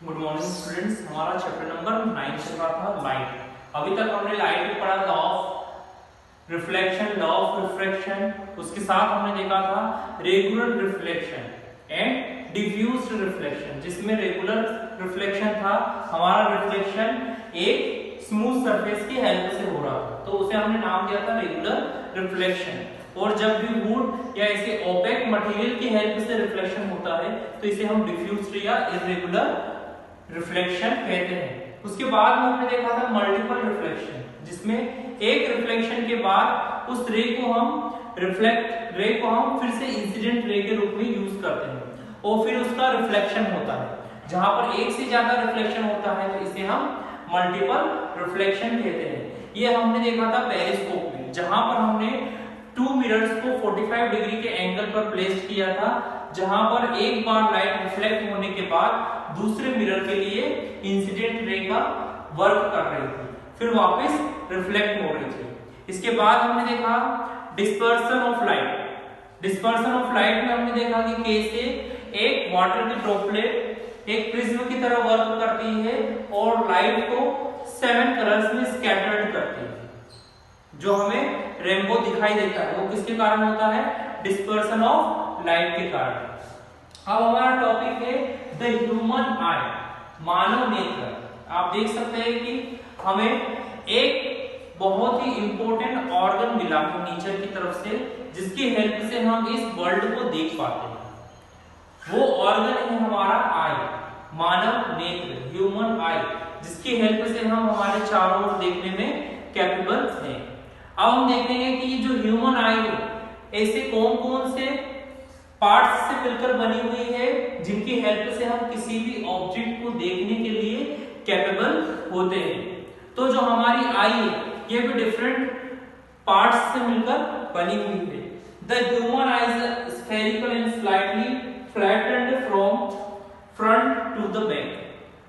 Good morning students. हमारा chapter number 9 चल रहा था लाइट। अभी तक हमने लाइट में पढ़ा law of reflection, law of refraction. उसके साथ हमने देखा था regular reflection and diffused reflection, जिसमें रेगुलर रिफ्लेक्शन था हमारा रिफ्लेक्शन एक स्मूथ सरफेस की हेल्प से हो रहा था, तो उसे हमने नाम दिया था रेगुलर रिफ्लेक्शन। और जब भी वुड या इसे ओपेक मटेरियल की हेल्प से रिफ्लेक्शन होता है तो इसे हम डिफ्यूज्ड या इरेगुलर रिफ्लेक्शन कहते हैं। उसके बाद में हमने देखा था मल्टीपल रिफ्लेक्शन, जिसमें एक रिफ्लेक्शन के बाद उस रे को हम फिर से इंसिडेंट रे के रूप में यूज करते हैं और फिर उसका रिफ्लेक्शन होता है। जहां पर एक से ज्यादा रिफ्लेक्शन होता है तो इसे हम मल्टीपल रिफ्लेक्शन कहते हैं। ये हमने देखा था पेरिस्कोप में, जहां पर हमने 2 मिरर्स को 45 डिग्री के एंगल पर प्लेस किया था, जहां पर एक बार लाइट रिफ्लेक्ट होने के बाद दूसरे मिरर के लिए इंसिडेंट रे का वर्क कर रही थी, फिर वापस रिफ्लेक्ट हो रही थी। इसके बाद हमने देखा dispersion of light. Dispersion of light में हमने देखा कि कैसे एक वाटर की ड्रॉपलेट एक प्रिज्म की तरह वर्क करती है और लाइट को 7 कलर्स में स्कैटर्ड करती है। जो हमें रेनबो दिखाई देता है वो किसके कारण होता है? डिस्पर्सन ऑफ लाइट के कारण। अब हमारा टॉपिक है द ह्यूमन आई, मानव नेत्र। आप देख सकते हैं कि हमें एक बहुत ही इंपॉर्टेंट ऑर्गन मिला है नेचर की तरफ से, जिसकी हेल्प से हम इस वर्ल्ड को देख पाते हैं। वो ऑर्गन है हमारा आई, मानव नेत्र, ह्यूमन आई, जिसकी हेल्प से हम हमारे चारों ओर देखने में कैपेबल हैं। अब हम देखेंगे कि ये जो ह्यूमन आई है ऐसे कौन कौन से पार्ट्स से मिलकर बनी हुई है जिनकी हेल्प से हम किसी भी ऑब्जेक्ट को देखने के लिए कैपेबल होते हैं। तो जो हमारी आई है ये भी डिफरेंट पार्ट्स से मिलकर बनी हुई है। The human eye is spherical and slightly flattened from front to the back.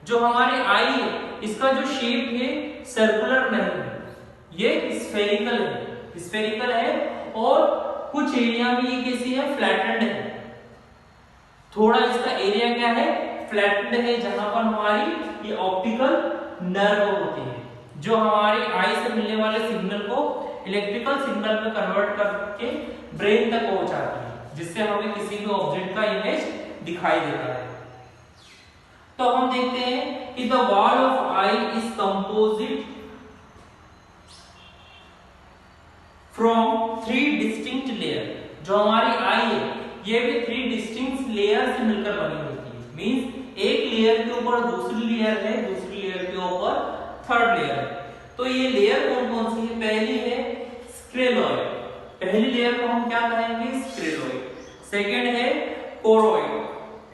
जो हमारी आई है इसका जो शेप है सर्कुलर नहीं है, ये स्फेरिकल है और कुछ एरिया में ये कैसी है? फ्लैटेंड है। थोड़ा इसका एरिया क्या है? फ्लैटेंड है, जहां पर हमारी ये ऑप्टिकल नर्व होती है जो हमारी आई से मिलने वाले सिग्नल को इलेक्ट्रिकल सिग्नल में कन्वर्ट करके ब्रेन तक पहुंचाती है, जिससे हमें किसी भी ऑब्जेक्ट का इमेज दिखाई देता है। तो हम देखते हैं कि the wall of I is composite from 3 distinct layer. जो हमारी आई है ये भी 3 डिस्टिंक्ट लेयर से मिलकर बनी होती है। मींस एक लेयर के ऊपर दूसरी लेयर है, दूसरी लेयर के ऊपर थर्ड लेयर है। तो ये लेयर कौन कौन सी है? पहली है स्क्लेरॉइड, पहली लेयर को हम क्या कहेंगे? स्क्लेरॉइड। सेकंड है choroid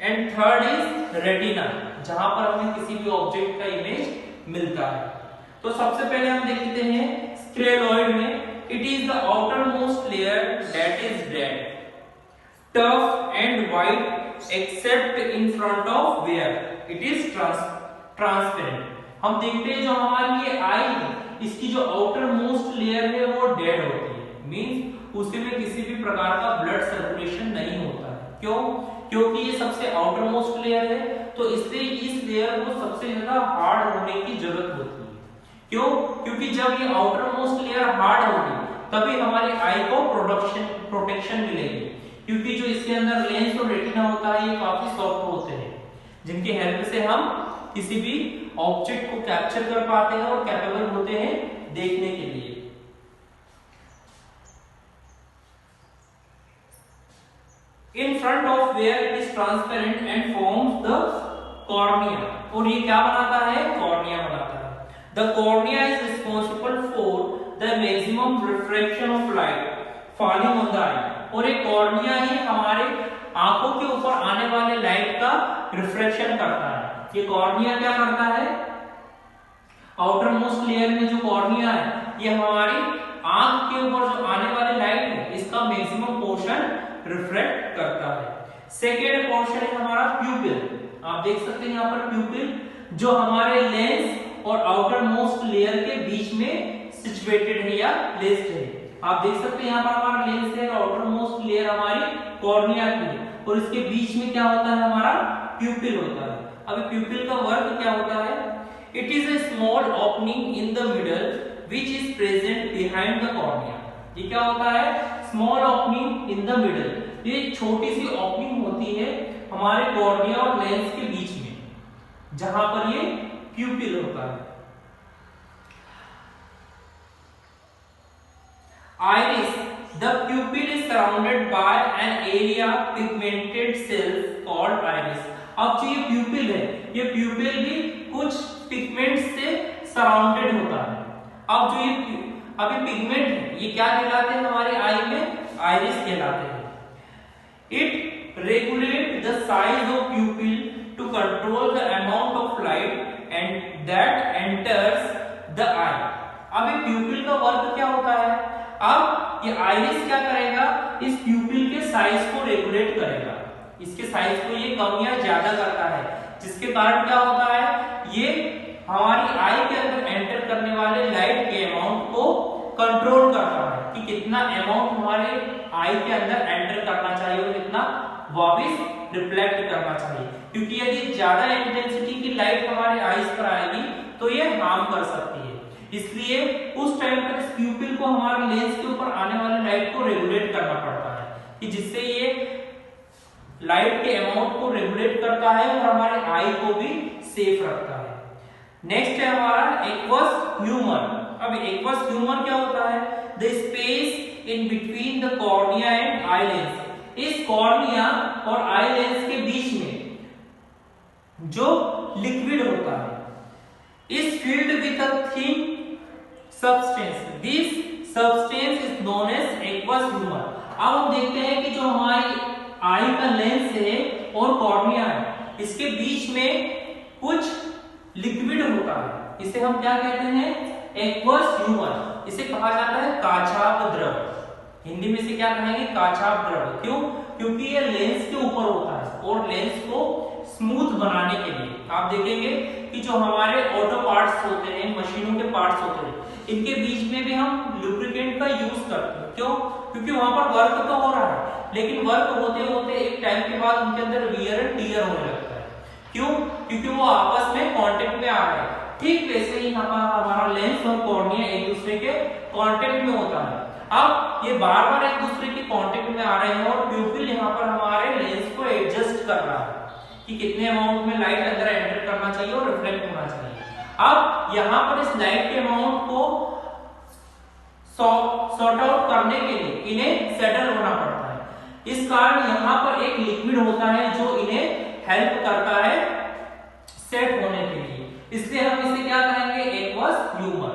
and third is retina, जहां पर हमें किसी भी ऑब्जेक्ट का इमेज मिलता है। तो सबसे पहले हम देखते हैं स्क्लेरॉइड में, it is the outermost layer that is dead, tough and white except in front of where it is transparent। हम देखते हैं जो हमारी ये आई है इसकी जो आउटर मोस्ट लेयर है वो डेड होती है, मींस उसमें किसी भी प्रकार का ब्लड सर्कुलेशन नहीं होता है। क्यों? क्योंकि ये सबसे आउटर मोस्ट लेयर है, तो इसलिए इस लेयर को सबसे ज्यादा हार्ड होने की जरूरत होती है। क्यों? क्योंकि जब ये आउटर मोस्ट लेयर हार्ड होगी तभी हमारी आई को प्रोटेक्शन मिलेगी, क्योंकि जो इसके अंदर लेंस और रेटिना होता है ये काफी सॉफ्ट होते हैं, जिनकी हेल्प से हम किसी भी ऑब्जेक्ट को कैप्चर कर पाते हैं और कैपेबल होते हैं देखने के लिए। In front of where it is transparent and forms the cornea, और ये क्या बनाता है? कॉर्निया बनाता है। The cornea is responsible for the maximum refraction of light falling on the eye। और एक कॉर्निया ही हमारे आंखों के ऊपर आने वाले लाइट का रिफ्रेक्शन करता है। ये कॉर्निया क्या करता है? आउटर मोस्ट लेयर में जो कॉर्निया है ये हमारी आंख के ऊपर जो आने वाली लाइट है इसका मैक्सिमम पोर्शन रिफ्लेक्ट करता है। सेकेंड पोर्शन है हमारा प्यूपिल। आप देख सकते हैं यहाँ पर प्यूपिल जो हमारे लेंस और आउटर मोस्ट लेयर के बीच में सिचुएटेड है या प्लेस्ड है। आप देख सकते हैं यहाँ पर हमारा लेंस है, आउटर मोस्ट लेयर हमारी कॉर्निया की है और इसके बीच में क्या होता है? हमारा प्यूपिल होता है। अभी प्यूपिल का वर्क क्या होता है? It is a small opening in the middle which is present behind the cornea. ये क्या होता है? Small opening in the middle. ये छोटी सी ओपनिंग होती है हमारे कॉर्निया और लेंस के बीच में, जहां पर ये प्यूपिल होता है। Iris, the pupil is surrounded by an area pigmented cells called iris। अब जो ये प्यूपिल है, ये प्यूपिल भी कुछ पिगमेंट से सराउंडेड होता है। अब जो ये अभी पिगमेंट है, ये क्या कहलाते हैं हमारे आई में? आइरिस कहलाते हैं। It regulate the size of pupil to control the amount of light and that enters the eye. अभी प्यूपिल का वर्क क्या होता है? अब ये आइरिस क्या करेगा? इस प्यूपिल के साइज को रेगुलेट करेगा, इसके साइज को ये कम या ज्यादा करता है, जिसके कारण क्या होता है? ये हमारी आई के अंदर एंटर करने वाले लाइट के अमाउंट को कंट्रोल करता है कि कितना अमाउंट हमारे आई के अंदर एंटर करना चाहिए और कितना वापस रिफ्लेक्ट करना चाहिए। क्योंकि यदि ज्यादा इंटेंसिटी की लाइट हमारे आईज पर आएगी तो ये हार्म कर सकती है, इसलिए उस टाइम पर इस प्यूपिल को हमारे लेंस के ऊपर आने वाले लाइट को रेगुलेट करना पड़ता है, कि जिससे ये लाइट के अमाउंट को रेगुलेट करता है और हमारे आई को भी सेफ रखता है। नेक्स्ट है हमारा एक्वस ह्यूमर। अब एक्वस ह्यूमर क्या होता है? The space in between the cornea and eye lens. इस कॉर्निया और आई लेंस के बीच में जो लिक्विड होता है is filled with a thin substance। This substance is known as aqueous humor। अब हम देखते हैं कि जो हमारी आई का लेंस है और कॉर्निया है, इसके बीच में कुछ लिक्विड होता है, इसे हम क्या कहते हैं? Aqueous humour. इसे कहा जाता है काछाप द्रव। हिंदी में इसे क्या कहेंगे? काछाप द्रव। क्यों? क्योंकि ये लेंस के ऊपर होता है और लेंस को स्मूथ बनाने के लिए आप देखेंगे कि जो हमारे ऑटो पार्ट्स होते हैं, मशीनों के पार्ट्स होते हैं, इनके बीच में भी हम लुब्रिकेंट का यूज करते हैं। क्यों? क्योंकि वहां पर वर्क तो हो रहा है, लेकिन वर्क होते होते एक टाइम के बाद उनके अंदर वियर एंड टियर होने लगता है। क्यों? क्योंकि वो आपस में कांटेक्ट में आ रहे हैं। ठीक वैसे ही हमारा लेंस और कॉर्निया एक दूसरे के कांटेक्ट में होता है। अब ये बार बार एक दूसरे के कांटेक्ट में आ रहे हैं और प्यूपिल यहाँ पर हमारे लेंस को एडजस्ट कर रहा है कि कितने अमाउंट में लाइट अंदर एंटर करना चाहिए और रिफ्लेक्ट होना चाहिए। अब यहाँ पर इस लाइट के अमाउंट को सॉर्ट आउट करने के लिए इन्हें सेटल होना पड़ता है। इस कारण यहाँ पर एक लिक्विड होता है जो इन्हें हेल्प करता है सेट होने के लिए, इसलिए हम इसे क्या कहेंगे? Aqueous humour.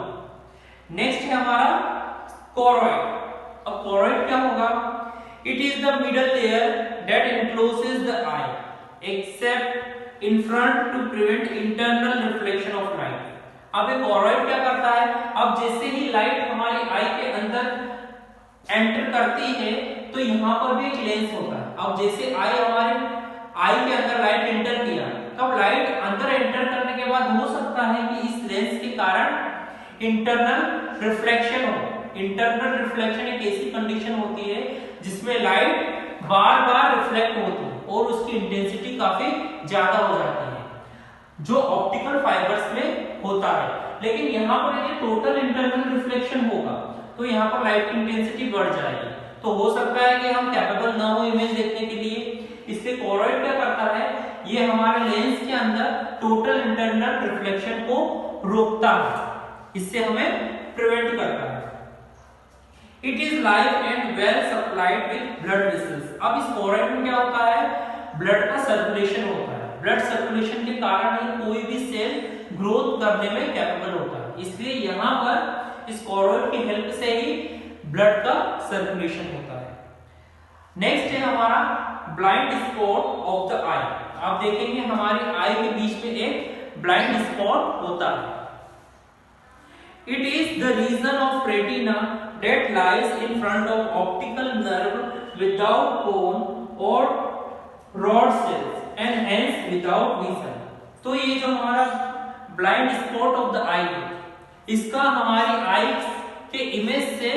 नेक्स्ट है हमारा कोरोइड। अब कोरोइड क्या होगा? It is the middle layer that encloses the eye except in front to prevent internal reflection of light. अब ये कोरोइड क्या करता है? अब जैसे ही लाइट हमारी आई के अंदर एंटर करती है तो यहाँ पर भी एक लेंस होता है। अब जैसे हमारे आई के अंदर लाइट एंटर किया, तब लाइट अंदर एंटर करने के बाद हो सकता है कि इस लेंस के कारण इंटरनल रिफ्लेक्शन हो। इंटरनल रिफ्लेक्शन एक ऐसी कंडीशन होती है जिसमें लाइट बार बार रिफ्लेक्ट होती है और उसकी इंटेंसिटी काफी ज्यादा हो जाती है, जो ऑप्टिकल फाइबर्स में होता है। लेकिन यहाँ पर यदि टोटल इंटरनल रिफ्लेक्शन होगा तो यहाँ पर लाइट की इंटेंसिटी बढ़ जाएगी, तो हो सकता है कि हम कैपेबल ना हो इमेज देखने के लिए। इसलिए कोरोइड क्या करता है? ये हमारे लेंस के अंदर टोटल इंटरनल रिफ्लेक्शन को रोकता है, इससे हमें प्रिवेंट करता है। It is live and well supplied with blood vessels. अब इस कोरोइड में क्या होता है? ब्लड का सर्कुलेशन होता है। ब्लड सर्कुलेशन के कारण ही कोई भी सेल ग्रोथ करने में कैपेबल होता है, इसलिए यहाँ पर इस कोरोइड की हेल्प से ही ब्लड का सर्कुलेशन होता है। नेक्स्ट है हमारा ब्लाइंड स्पॉट ऑफ द आई। आप देखेंगे हमारी आई के बीच में एक ब्लाइंड स्पॉट होता है। It is the region of retina that lies in front of optical nerve without cone और rod cells and hence without vision. तो ये जो हमारा blind spot of the eye है, इसका हमारी आई के इमेज से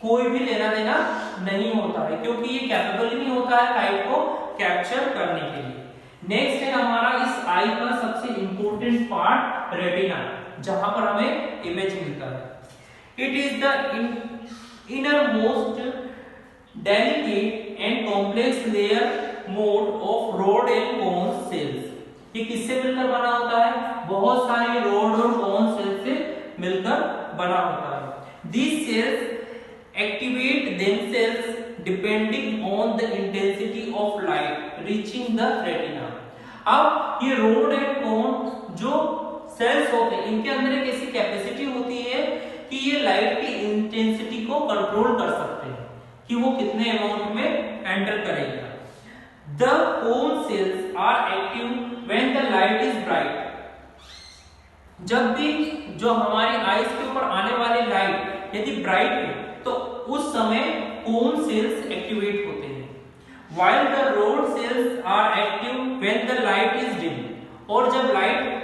कोई भी लेना देना नहीं होता है, क्योंकि ये कैपेबल ही नहीं होता है लाइट को कैप्चर करने के लिए। नेक्स्ट है हमारा इस आई का सबसे इंपॉर्टेंट पार्ट रेटिना, जहां पर हमें इमेज मिलता है। It is the inner most delicate and complex layer mode of road and cone cells. ये किससे मिलकर बना होता है? बहुत सारे रोड और कोन सेल्स से मिलकर बना होता है। These cells activate themselves depending on the intensity of light reaching the retina। अब ये रोड एंड कोन जो सेल्स होते हैं, इनके अंदर एक ऐसी कैपेसिटी होती है कि ये लाइट की इंटेंसिटी को कंट्रोल कर सकते हैं कि वो कितने अमाउंट में एंटर करेगा। The cone cells are active when the light is bright। जब भी जो हमारी आईज के ऊपर आने वाली लाइट यदि ब्राइट है तो उस समय कोन सेल्स एक्टिवेट होते हैं। While the rod cells are active when the light is dim। और जब लाइट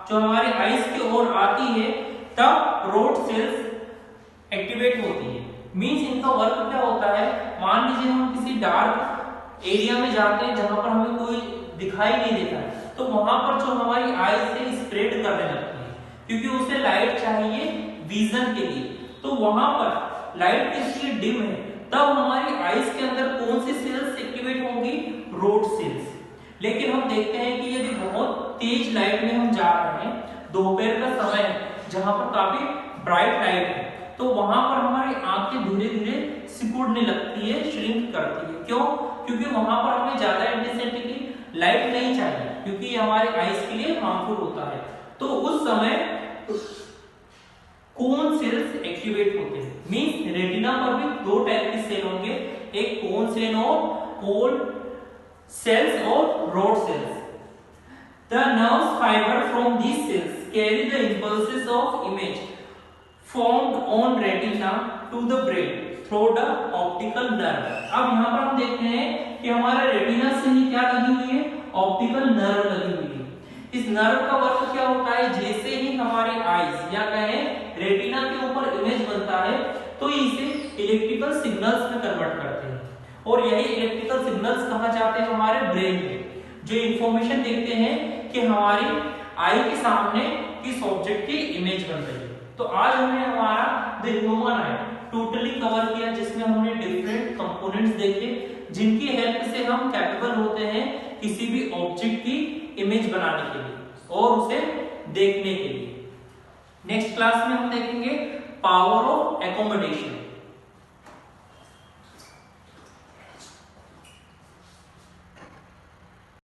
जो हमारे आईज की ओर आती है तब रोड सेल्स एक्टिवेट होती है। मींस इनका वर्क क्या होता है? मान लीजिए हम किसी डार्क एरिया में जाते हैं जहां पर हमें कोई दिखाई नहीं देता है, तो वहां पर जो हमारी आईज से स्प्रेड करने लगती है क्योंकि उसे लाइट चाहिए विजन के लिए। तो वहां पर लाइट इसलिए डिम है, तब हमारी आईज के अंदर कौन सी सेल्स एक्टिवेट होंगी? Rod cells. लेकिन हम देखते हैं कि यदि बहुत तेज लाइट में हम जा रहे हैं, दोपहर का समय है जहां पर काफी ब्राइट लाइट है, तो वहां पर हमारी आंखें धीरे धीरे सिकुड़ने लगती है, श्रिंक करती है। क्यों? क्योंकि वहां पर हमें ज्यादा इंटेंसिटी की लाइट नहीं चाहिए क्योंकि ये हमारे आईज के लिए हार्मफुल होता है। तो उस समय कोन सेल्स एक्टिवेट होते हैं। मींस रेटिना पर भी दो टाइप के सेल होंगे, एक कोन सेल और कोन सेल्स और rod cells. The nerve fiber from these cells carry the impulses of image formed on retina to the brain through the optical nerve। अब यहाँ पर हम देखते हैं कि हमारे रेटिना से ही क्या लगी हुई है? ऑप्टिकल नर्व लगी हुई है। इस नर्व का वर्क क्या होता है? जैसे ही हमारे आईज या कहें रेटिना के ऊपर इमेज बनता है तो इसे इलेक्ट्रिकल सिग्नल्स में कन्वर्ट करते हैं, और यही इलेक्ट्रिकल सिग्नल्स कहाँ जाते हैं? हमारे ब्रेन में, जो इंफॉर्मेशन देते हैं कि हमारी आई के सामने किस ऑब्जेक्ट की इमेज बन रही है। तो आज हमने हमारा the human I totally cover किया, जिसमें हमने डिफरेंट कंपोनेंट्स देखे जिनकी हेल्प से हम कैपेबल होते हैं किसी भी ऑब्जेक्ट की इमेज बनाने के लिए और उसे देखने के लिए। नेक्स्ट क्लास में हम देखेंगे पावर ऑफ एकोमोडेशन।